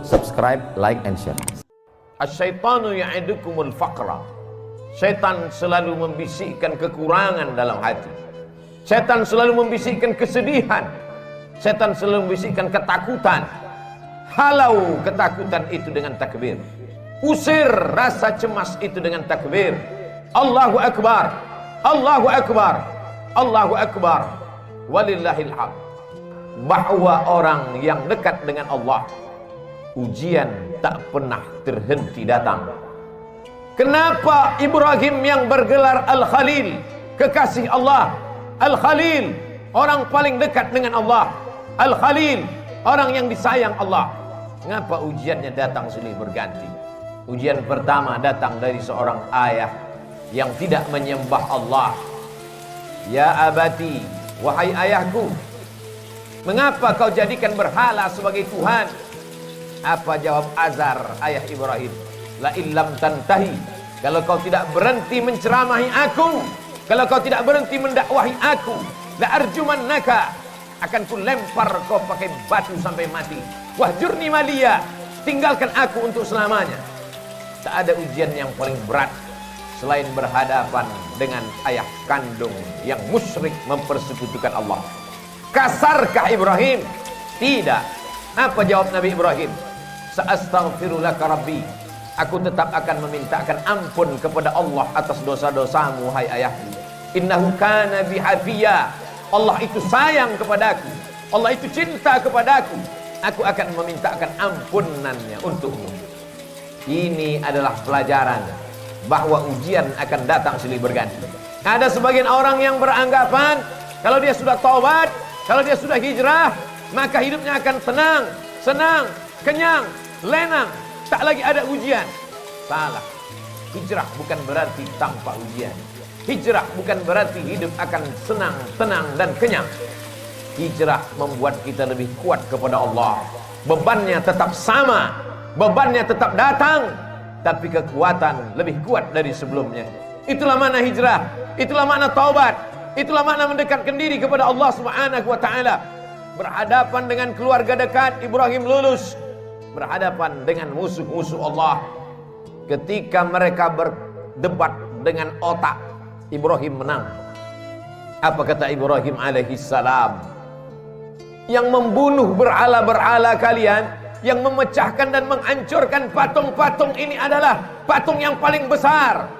subscribe, like, and share. Asyaitanu ya'idukumul faqra. Setan selalu membisikkan kekurangan dalam hati. Setan selalu membisikkan kesedihan. Setan selalu membisikkan ketakutan. Halau ketakutan itu dengan takbir. Usir rasa cemas itu dengan takbir. Allahu Akbar, Allahu Akbar, Allahu Akbar, walillahil hamd. Bahwa orang yang dekat dengan Allah, ujian tak pernah terhenti datang. Kenapa Ibrahim yang bergelar Al-Khalil, kekasih Allah? Al-Khalil, orang paling dekat dengan Allah. Al-Khalil, orang yang disayang Allah. Kenapa ujiannya datang silih berganti? Ujian pertama datang dari seorang ayah yang tidak menyembah Allah. Ya abati, wahai ayahku, mengapa kau jadikan berhala sebagai Tuhan? Apa jawab Azar, ayah Ibrahim? La illam tantahi, kalau kau tidak berhenti menceramahi aku, kalau kau tidak berhenti mendakwahi aku, la arjumannaka, akan ku lempar kau pakai batu sampai mati. Wahjurni maliya, tinggalkan aku untuk selamanya. Tak ada ujian yang paling berat selain berhadapan dengan ayah kandung yang musyrik mempersekutukan Allah. Kasarkah Ibrahim? Tidak. Apa jawab Nabi Ibrahim? Sa'astaghfirulaka rabbi, aku tetap akan memintakan ampun kepada Allah atas dosa-dosamu, hai ayahku. Innahu kana bihafiyya, Allah itu sayang kepadaku, Allah itu cinta kepadaku. Aku akan memintakan ampunannya untukmu. Ini adalah pelajaran bahwa ujian akan datang silih berganti. Ada sebagian orang yang beranggapan kalau dia sudah taubat, kalau dia sudah hijrah, maka hidupnya akan tenang, senang, kenyang, lenang, tak lagi ada ujian. Salah. Hijrah bukan berarti tanpa ujian. Hijrah bukan berarti hidup akan senang, tenang, dan kenyang. Hijrah membuat kita lebih kuat kepada Allah. Bebannya tetap sama, bebannya tetap datang, tapi kekuatan lebih kuat dari sebelumnya. Itulah makna hijrah, itulah makna taubat, itulah makna mendekatkan diri kepada Allah Subhanahu wa taala. Berhadapan dengan keluarga dekat, Ibrahim lulus. Berhadapan dengan musuh-musuh Allah, ketika mereka berdebat dengan otak, Ibrahim menang. Apa kata Ibrahim alaihissalam? Yang membunuh berhala-berhala kalian, yang memecahkan dan menghancurkan patung-patung ini adalah patung yang paling besar.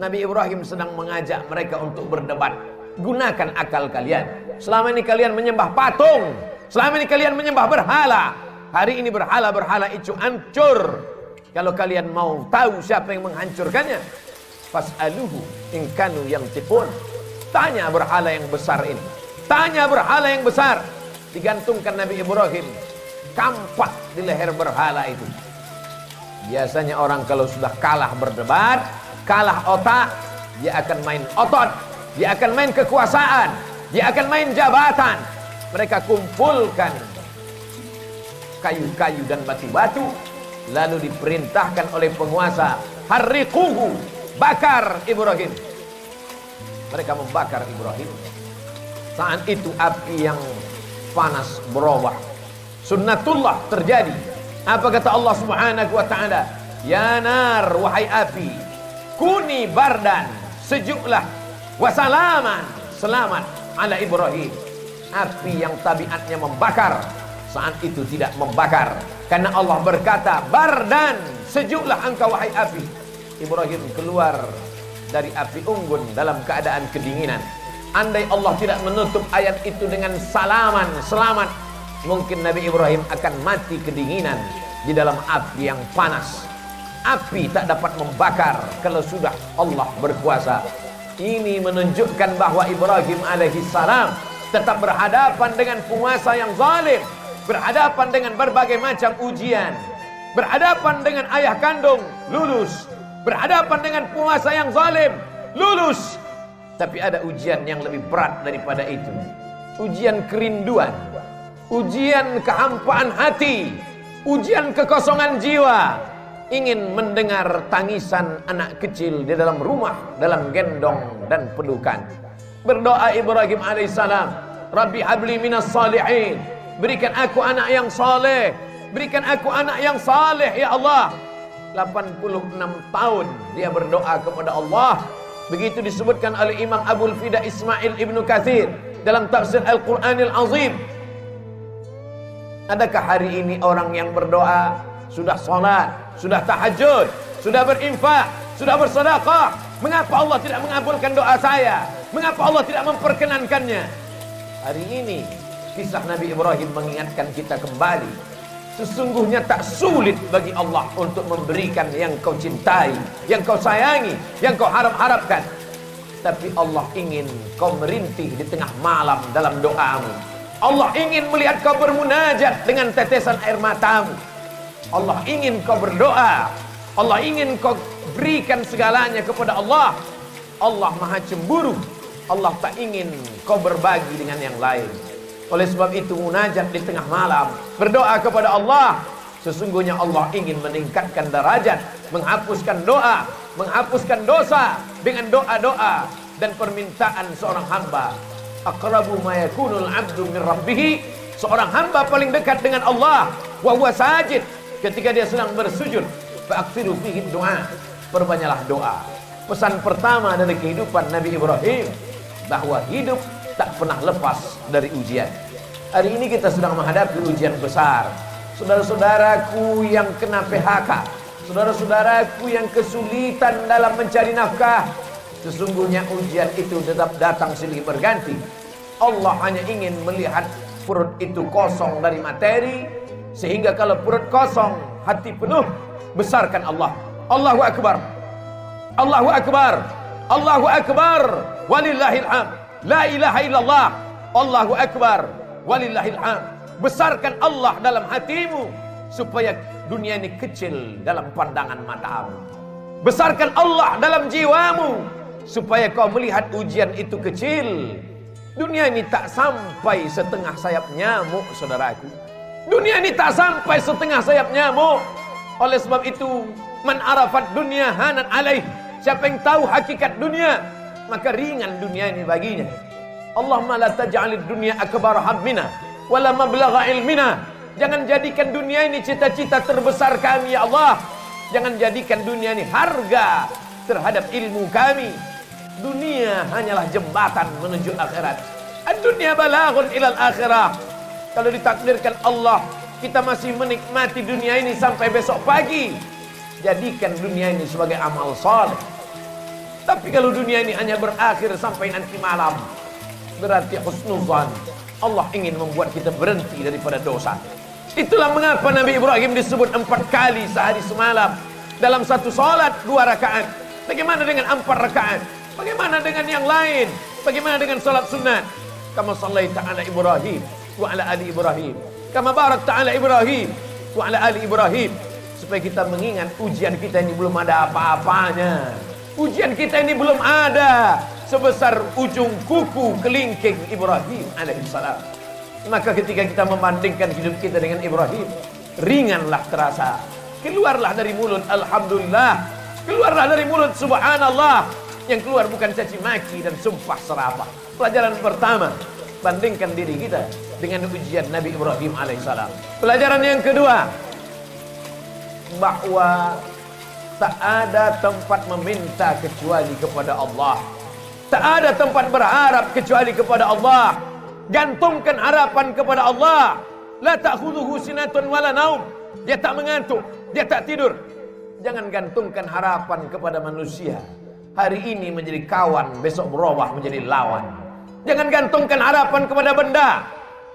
Nabi Ibrahim sedang mengajak mereka untuk berdebat. Gunakan akal kalian. Selama ini kalian menyembah patung, selama ini kalian menyembah berhala. Hari ini berhala-berhala itu hancur. Kalau kalian mau tahu siapa yang menghancurkannya, fas'aluhu in kanu yantiqun. Tanya berhala yang besar ini. Tanya berhala yang besar. Digantungkan Nabi Ibrahim kampak di leher berhala itu. Biasanya orang kalau sudah kalah berdebat, kalah otak, dia akan main otot, dia akan main kekuasaan, dia akan main jabatan. Mereka kumpulkan kayu-kayu dan batu-batu, lalu diperintahkan oleh penguasa, harriquhu, bakar Ibrahim. Mereka membakar Ibrahim. Saat itu api yang panas berubah, sunnatullah terjadi. Apa kata Allah Subhanahu wa taala? Ya nar, wahai api, kuni bardan, sejuklah, wasalaman, selamat ala Ibrahim. Api yang tabiatnya membakar, saat itu tidak membakar, karena Allah berkata, bardan, sejuklah engkau wahai api. Ibrahim keluar dari api unggun dalam keadaan kedinginan. Andai Allah tidak menutup ayat itu dengan salaman, selamat, mungkin Nabi Ibrahim akan mati kedinginan di dalam api yang panas. Api tak dapat membakar kalau sudah Allah berkuasa. Ini menunjukkan bahwa Ibrahim alaihissalam tetap berhadapan dengan penguasa yang zalim, berhadapan dengan berbagai macam ujian, berhadapan dengan ayah kandung, lulus, berhadapan dengan penguasa yang zalim, lulus. Tapi ada ujian yang lebih berat daripada itu. Ujian kerinduan, ujian kehampaan hati, ujian kekosongan jiwa. Ingin mendengar tangisan anak kecil di dalam rumah, dalam gendong dan pelukan. Berdoa Ibrahim alaihissalam, Rabbi habli minas salihin, berikan aku anak yang saleh, Berikan aku anak yang saleh ya Allah. 86 tahun dia berdoa kepada Allah. Begitu disebutkan oleh Imam Abul Fida Ismail Ibnu Katsir dalam tafsir Al-Quranil Azim. Adakah hari ini orang yang berdoa, sudah sholat, sudah tahajud, sudah berinfak, sudah bersedekah, mengapa Allah tidak mengabulkan doa saya? Mengapa Allah tidak memperkenankannya? Hari ini kisah Nabi Ibrahim mengingatkan kita kembali, sesungguhnya tak sulit bagi Allah untuk memberikan yang kau cintai, yang kau sayangi, yang kau harap-harapkan. Tapi Allah ingin kau merintih di tengah malam dalam doamu. Allah ingin melihat kau bermunajat dengan tetesan air matamu. Allah ingin kau berdoa. Allah ingin kau berikan segalanya kepada Allah. Allah maha cemburu. Allah tak ingin kau berbagi dengan yang lain. Oleh sebab itu munajat di tengah malam, berdoa kepada Allah. Sesungguhnya Allah ingin meningkatkan derajat, menghapuskan doa, menghapuskan dosa dengan doa-doa dan permintaan seorang hamba. Aqrabu ma yakunul 'abdu min rabbih. Seorang hamba paling dekat dengan Allah wa huwa sajid, ketika dia sedang bersujud. Fa'aksiru fihi du'a. Perbanyaklah doa. Pesan pertama dari kehidupan Nabi Ibrahim, bahwa hidup tak pernah lepas dari ujian. Hari ini kita sedang menghadapi ujian besar. Saudara-saudaraku yang kena PHK, saudara-saudaraku yang kesulitan dalam mencari nafkah, sesungguhnya ujian itu tetap datang silih berganti. Allah hanya ingin melihat perut itu kosong dari materi, sehingga kalau perut kosong, hati penuh, besarkan Allah. Allahu Akbar, Allahu Akbar, Allahu Akbar, walillahil hamd. La ilaha illallah, Allahu Akbar, walillahil hamd. Besarkan Allah dalam hatimu, supaya dunia ini kecil dalam pandangan matamu. Besarkan Allah dalam jiwamu, supaya kau melihat ujian itu kecil. Dunia ini tak sampai setengah sayap nyamuk, saudaraku. Dunia ini tak sampai setengah sayap nyamuk. Oleh sebab itu, man arafat dunia hanan alaih. Siapa yang tahu hakikat dunia, maka ringan dunia ini baginya. Allahumma la taj'alid dunya akbar hammina wala mablagha ilmina. Jangan jadikan dunia ini cita-cita terbesar kami ya Allah. Jangan jadikan dunia ini harga terhadap ilmu kami. Dunia hanyalah jembatan menuju akhirat. Ad-dunya balaghun ilal akhirah. Kalau ditakdirkan Allah kita masih menikmati dunia ini sampai besok pagi, jadikan dunia ini sebagai amal saleh. Tapi kalau dunia ini hanya berakhir sampai nanti malam, berarti husnuzan. Allah ingin membuat kita berhenti daripada dosa. Itulah mengapa Nabi Ibrahim disebut 4 kali sehari semalam dalam satu salat 2 rakaat. Bagaimana dengan 4 rakaat? Bagaimana dengan yang lain? Bagaimana dengan salat sunat? Kama sallaita ala Ibrahim wa ala ali Ibrahim, kama barakta ala Ibrahim wa ala ali Ibrahim. Supaya kita mengingat ujian kita ini belum ada apa-apanya. Ujian kita ini belum ada sebesar ujung kuku kelingking Ibrahim alaihissalam. Maka ketika kita membandingkan hidup kita dengan Ibrahim, ringanlah terasa. Keluarlah dari mulut alhamdulillah, keluarlah dari mulut subhanallah. Yang keluar bukan caci maki dan sumpah serapah. Pelajaran pertama, bandingkan diri kita dengan ujian Nabi Ibrahim alaihissalam. Pelajaran yang kedua, bahwa tak ada tempat meminta kecuali kepada Allah. Tak ada tempat berharap kecuali kepada Allah. Gantungkan harapan kepada Allah. La ta'khudhuhu sinatun wala naum. Dia tak mengantuk, dia tak tidur. Jangan gantungkan harapan kepada manusia. Hari ini menjadi kawan, besok berubah menjadi lawan. Jangan gantungkan harapan kepada benda.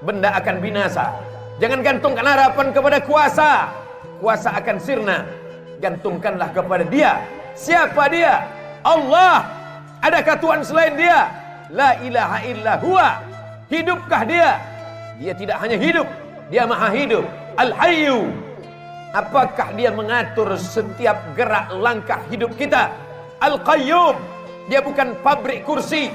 Benda akan binasa. Jangan gantungkan harapan kepada kuasa. Kuasa akan sirna. Gantungkanlah kepada Dia. Siapa Dia? Allah. Adakah Tuhan selain Dia? La ilaha illa huwa. Hidupkah Dia? Dia tidak hanya hidup, Dia maha hidup. Al-Hayyu. Apakah Dia mengatur setiap gerak langkah hidup kita? Al-Qayyum. Dia bukan pabrik kursi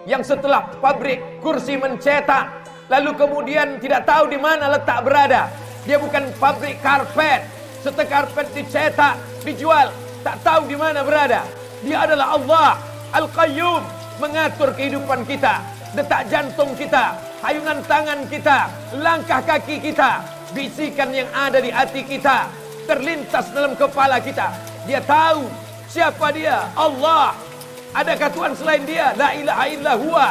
yang setelah pabrik kursi mencetak lalu kemudian tidak tahu di mana letak berada. Dia bukan pabrik karpet, setelah karpet dicetak, dijual, tak tahu di mana berada. Dia adalah Allah Al-Qayyum, mengatur kehidupan kita, detak jantung kita, hayungan tangan kita, langkah kaki kita. bisikan yang ada di hati kita terlintas dalam kepala kita. Dia tahu siapa dia, Allah. Adakah Tuhan selain dia? La ilaha illa huwa.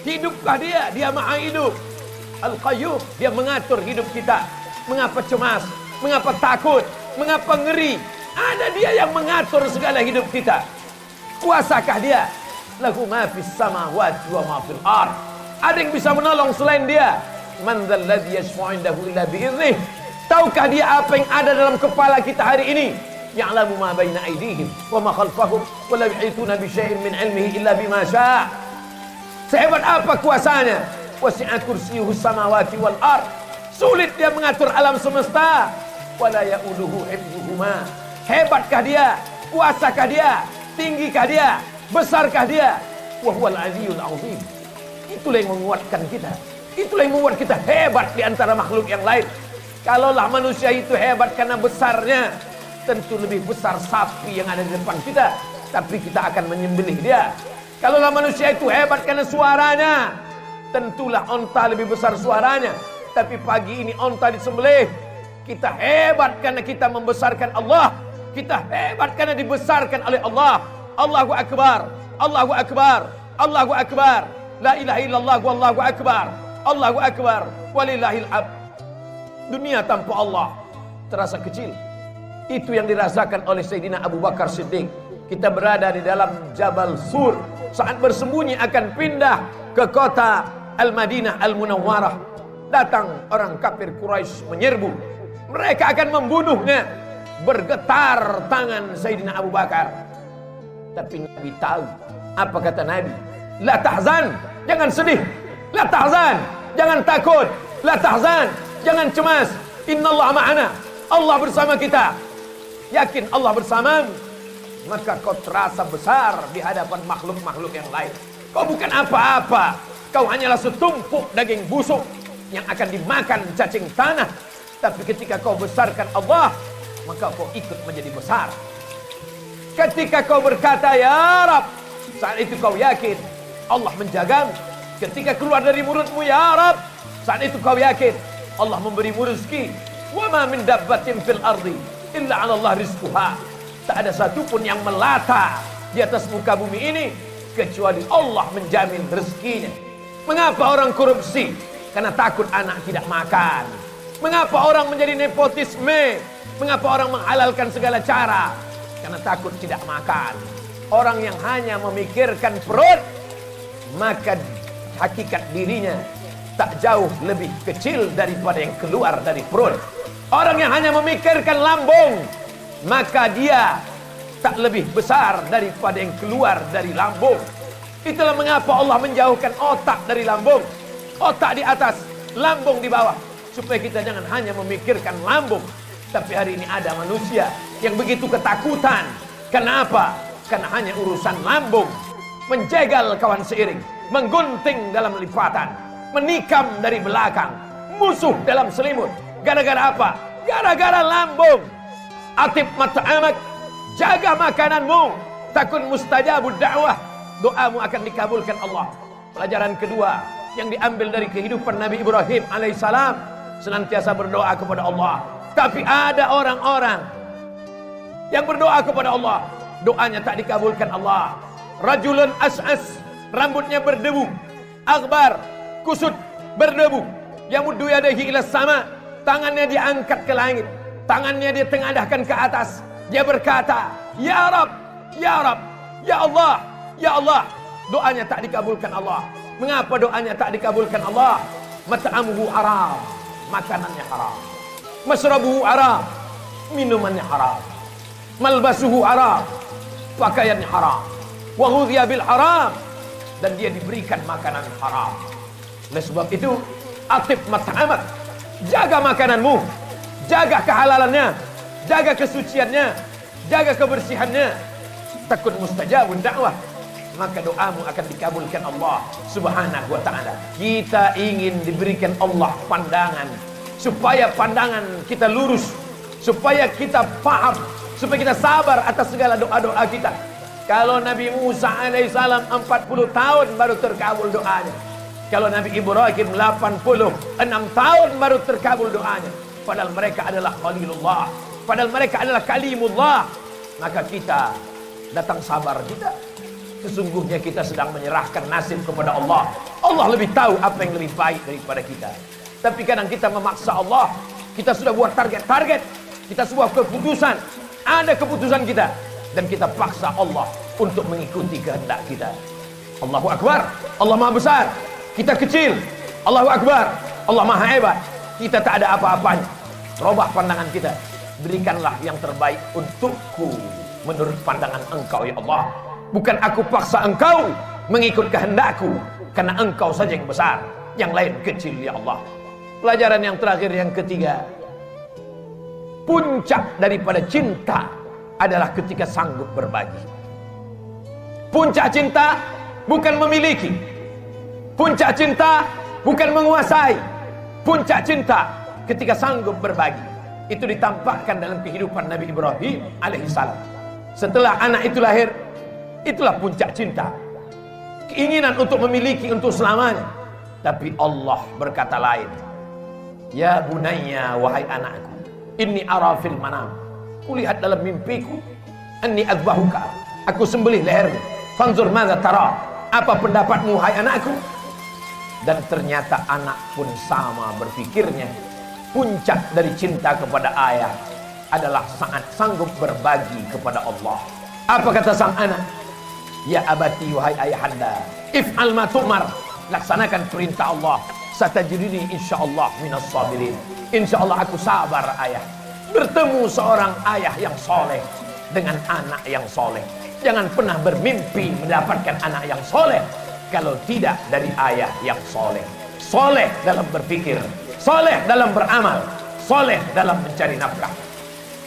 Hidupkah dia? Dia maha hidup. Al-Qayyum, dia mengatur hidup kita. Mengapa cemas? Mengapa takut? Mengapa ngeri? Ada dia yang mengatur segala hidup kita. Kuasakah dia? Lahu ma fis samawati wa ma fil ard. Ada yang bisa menolong selain dia? Man dzal ladzi yashfa'u 'indahu illa bi'idhnih. Tahukah dia apa yang ada dalam kepala kita hari ini? Ya'lamu ma baina aydihim wa ma khalfahum wa la yuhituna bi syai'in min 'ilmihi illa bima syaa'. Sehebat apa kuasanya? Wasi'a kursiyyuhu samawati wal ard. Sulit dia mengatur alam semesta. Wa la ya'uduhu hifdzuhuma. Hebatkah dia? Kuasakah dia? Tinggikah dia? Besarkah dia? Wa huwal 'aliyyul 'azim. Itulah yang menguatkan kita. Itulah yang membuat kita hebat di antara makhluk yang lain. Kalaulah manusia itu hebat karena besarnya, tentu lebih besar sapi yang ada di depan kita, tapi kita akan menyembelih dia. Kalaulah manusia itu hebat karena suaranya, tentulah onta lebih besar suaranya, tapi pagi ini onta disembelih. Kita hebat karena kita membesarkan Allah. Kita hebat karena dibesarkan oleh Allah. Allahu Akbar, Allahu Akbar, Allahu Akbar. La ilaha illallah wallahu akbar. Allahu Akbar walillahil hamd. Dunia tanpa Allah terasa kecil. Itu yang dirasakan oleh Sayyidina Abu Bakar Siddiq. Kita berada di dalam Jabal Sur saat bersembunyi akan pindah ke kota Al-Madinah Al-Munawwarah. Datang orang kafir Quraisy menyerbu. Mereka akan membunuhnya. Bergetar tangan Sayyidina Abu Bakar. Tapi Nabi tahu. Apa kata Nabi? La tahzan, jangan sedih. La tahzan, jangan takut. La tahzan, jangan cemas. Innallaha ma'ana. Allah bersama kita. Yakin Allah bersamamu, maka kau terasa besar di hadapan makhluk-makhluk yang lain. Kau bukan apa-apa. Kau hanyalah setumpuk daging busuk yang akan dimakan cacing tanah. Tapi ketika kau besarkan Allah, maka kau ikut menjadi besar. Ketika kau berkata ya Rab, saat itu kau yakin Allah menjagamu. Ketika keluar dari mulutmu ya Rab, saat itu kau yakin Allah memberimu rezeki. Wa ma min dabbatin fil ardi illa 'ala Allah rizquha. Tak ada satupun yang melata di atas muka bumi ini kecuali Allah menjamin rezekinya. Mengapa orang korupsi? Karena takut anak tidak makan. Mengapa orang menjadi nepotisme? Mengapa orang menghalalkan segala cara? Karena takut tidak makan. Orang yang hanya memikirkan perut, maka hakikat dirinya tak jauh lebih kecil daripada yang keluar dari perut. Orang yang hanya memikirkan lambung, maka dia tak lebih besar daripada yang keluar dari lambung. Itulah mengapa Allah menjauhkan otak dari lambung. Otak di atas, lambung di bawah. Supaya kita jangan hanya memikirkan lambung. Tapi hari ini ada manusia yang begitu ketakutan. Kenapa? Karena hanya urusan lambung. Menjegal kawan seiring, menggunting dalam lipatan, menikam dari belakang, musuh dalam selimut. Gara-gara apa? Gara-gara lambung. Atib mat'amak, jaga makananmu, takun mustajabud da'wah, doamu akan dikabulkan Allah. Pelajaran kedua yang diambil dari kehidupan Nabi Ibrahim alaihissalam, senantiasa berdoa kepada Allah. Tapi ada orang-orang yang berdoa kepada Allah, doanya tak dikabulkan Allah. Rajulun as'as, rambutnya berdebu, aghbar, kusut, berdebu, yamuddu yadayhi ila sama, tangannya diangkat ke langit, tangannya dia tengadahkan ke atas. Dia berkata, ya Rab, ya Rab, ya Allah, ya Allah. Doanya tak dikabulkan Allah. Mengapa doanya tak dikabulkan Allah? Mat'amuhu haram, makanannya haram. Masrabuhu haram, minumannya haram. Malbasuhu haram, pakaiannya haram. Wa ghudhiya bil haram, dan dia diberikan makanan haram. Oleh sebab itu, atib mat'amak, jaga makananmu, jaga kehalalannya, jaga kesuciannya, jaga kebersihannya. Takun mustajabun da'wah, maka doamu akan dikabulkan Allah Subhanahu wa ta'ala. Kita ingin diberikan Allah pandangan, supaya pandangan kita lurus, supaya kita paham, supaya kita sabar atas segala doa-doa kita. Kalau Nabi Musa alaihissalam 40 tahun baru terkabul doanya. Kalau Nabi Ibrahim 86 tahun baru terkabul doanya. padahal mereka adalah Khalilullah, padahal mereka adalah Kalimullah. Maka kita datang sabar kita. Sesungguhnya kita sedang menyerahkan nasib kepada Allah. Allah lebih tahu apa yang lebih baik daripada kita. Tapi kadang kita memaksa Allah. Kita sudah buat target-target, kita sebuah keputusan, ada keputusan kita, dan kita paksa Allah untuk mengikuti kehendak kita. Allahu Akbar, Allah Maha Besar, kita kecil. Allahu Akbar, Allah Maha Hebat, kita tak ada apa-apanya. Robah pandangan kita, berikanlah yang terbaik untukku menurut pandangan Engkau ya Allah. Bukan aku paksa Engkau mengikut kehendakku, karena Engkau saja yang besar, yang lain kecil ya Allah. Pelajaran yang terakhir, yang ketiga, puncak daripada cinta adalah ketika sanggup berbagi. Puncak cinta bukan memiliki, puncak cinta bukan menguasai, puncak cinta ketika sanggup berbagi. Itu ditampakkan dalam kehidupan Nabi Ibrahim alaihissalam. Setelah anak itu lahir, itulah puncak cinta, keinginan untuk memiliki untuk selamanya. Tapi Allah berkata lain. Ya bunayya, wahai anakku, inni ara fil manam, kulihat dalam mimpiku, anni adzbahuka, aku sembelih lehermu, fanzur madza tara, apa pendapatmu hai anakku? Dan ternyata anak pun sama berpikirnya. Puncak dari cinta kepada ayah adalah saat sanggup berbagi kepada Allah. Apa kata sang anak? Ya abati, wahai ayahanda, if'al ma tu'mar, laksanakan perintah Allah. Satajiduni insyaallah minas sabirin. Insyaallah aku sabar ayah. Bertemu seorang ayah yang soleh dengan anak yang soleh. Jangan pernah bermimpi mendapatkan anak yang soleh kalau tidak dari ayah yang soleh. Soleh dalam berpikir, soleh dalam beramal, soleh dalam mencari nafkah.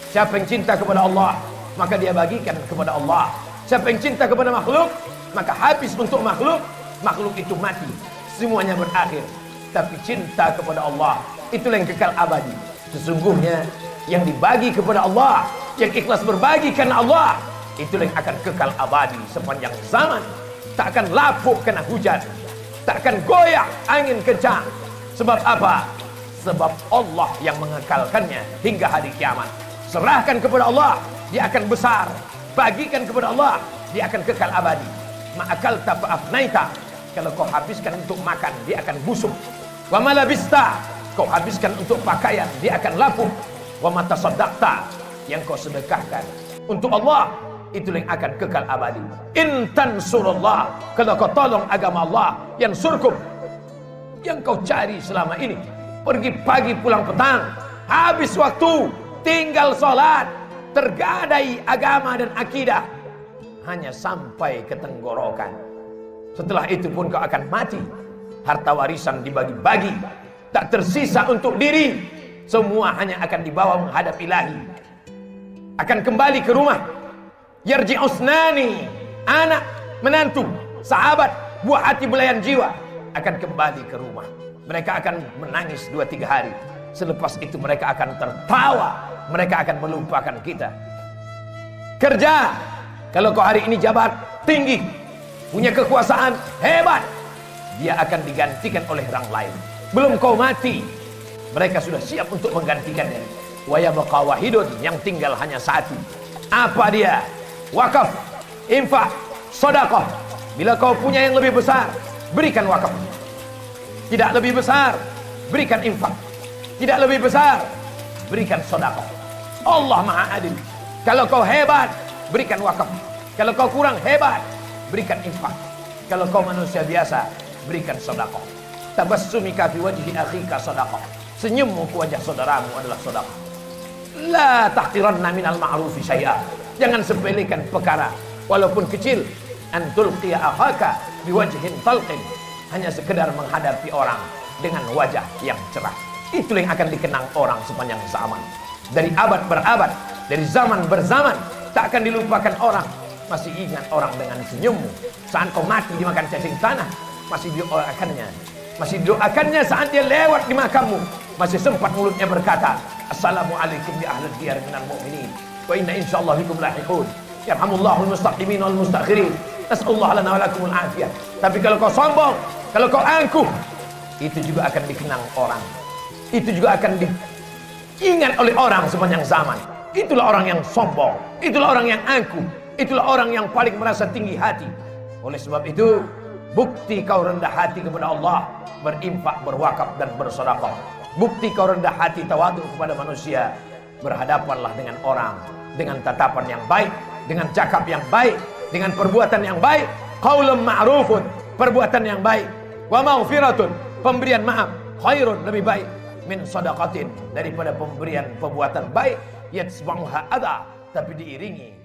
Siapa yang cinta kepada Allah, maka dia bagikan kepada Allah. Siapa yang cinta kepada makhluk, maka habis untuk makhluk. Makhluk itu mati, semuanya berakhir. Tapi cinta kepada Allah, itulah yang kekal abadi. Sesungguhnya yang dibagi kepada Allah, yang ikhlas berbagi karena Allah, itulah yang akan kekal abadi sepanjang zaman. Tak akan lapuk kena hujan, tak akan goyah angin kencang. Sebab apa? Sebab Allah yang mengekalkannya hingga hari kiamat. Serahkan kepada Allah, dia akan besar. Bagikan kepada Allah, dia akan kekal abadi. Ma'akalta fa'afnaita, kalau kau habiskan untuk makan, dia akan busuk. Wa malabista, kau habiskan untuk pakaian, dia akan lapuk. Wa matasaddaqta, yang kau sedekahkan untuk Allah, itu yang akan kekal abadi. In tansurullah, kalau kau tolong agama Allah, yang surkum, yang kau cari selama ini, pergi pagi pulang petang, habis waktu, tinggal sholat, tergadai agama dan akidah, hanya sampai ke tenggorokan. Setelah itu pun kau akan mati. Harta warisan dibagi-bagi, tak tersisa untuk diri. Semua hanya akan dibawa menghadap ilahi. Akan kembali ke rumah. Yarji usnani, anak, menantu, sahabat, buah hati belayan jiwa, akan kembali ke rumah. Mereka akan menangis 2-3 hari. Selepas itu mereka akan tertawa. Mereka akan melupakan kita. Kerja, kalau kau hari ini jabat tinggi, punya kekuasaan hebat, dia akan digantikan oleh orang lain. Belum kau mati, mereka sudah siap untuk menggantikannya. Wa yabqa wahidun, yang tinggal hanya satu. Apa dia? Wakaf, infak, sedekah. Bila kau punya yang lebih besar, berikan wakaf. Tidak lebih besar, berikan infak. Tidak lebih besar, berikan sedekah. Allah Maha Adil. Kalau kau hebat, berikan wakaf. Kalau kau kurang hebat, berikan infak. Kalau kau manusia biasa, berikan sedekah. Tabassumika fi wajhi akhika sedekah. Senyummu ke wajah saudaramu adalah sedekah. La tahqiranna minal ma'rufi syai'a. Jangan sepelekan perkara walaupun kecil. An tulqiya akhaka bi wajhin talqin. Hanya sekedar menghadapi orang dengan wajah yang cerah. Itulah yang akan dikenang orang sepanjang zaman. Dari abad berabad, dari zaman berzaman, tak akan dilupakan orang. Masih ingat orang dengan senyummu. Saat kau mati dimakan cacing tanah, masih didoakannya. Masih didoakannya saat dia lewat di makammu. Masih sempat mulutnya berkata, Assalamualaikum ya ahlal diyar minal mu'minin, wa inna insyaallah bikum lahiqun. Yarhamullahul mustaqimin wal mustakhirin. Nas'alullah lana wa lakumul afiyah. Tapi kalau kau sombong, kalau kau angkuh, itu juga akan dikenang orang. Itu juga akan diingat oleh orang sepanjang zaman. Itulah orang yang sombong, itulah orang yang angkuh, itulah orang yang paling merasa tinggi hati. Oleh sebab itu, bukti kau rendah hati kepada Allah, berinfak, berwakaf dan bersedekah. Bukti kau rendah hati, tawadhu kepada manusia, berhadapanlah dengan orang dengan tatapan yang baik, dengan cakap yang baik, dengan perbuatan yang baik. Qaulun ma'rufun, perbuatan yang baik. Wa maghfiratun, pemberian maaf. Khairun, lebih baik. Min sadaqatin, daripada pemberian perbuatan baik. Yatsba'uha adha, tapi diiringi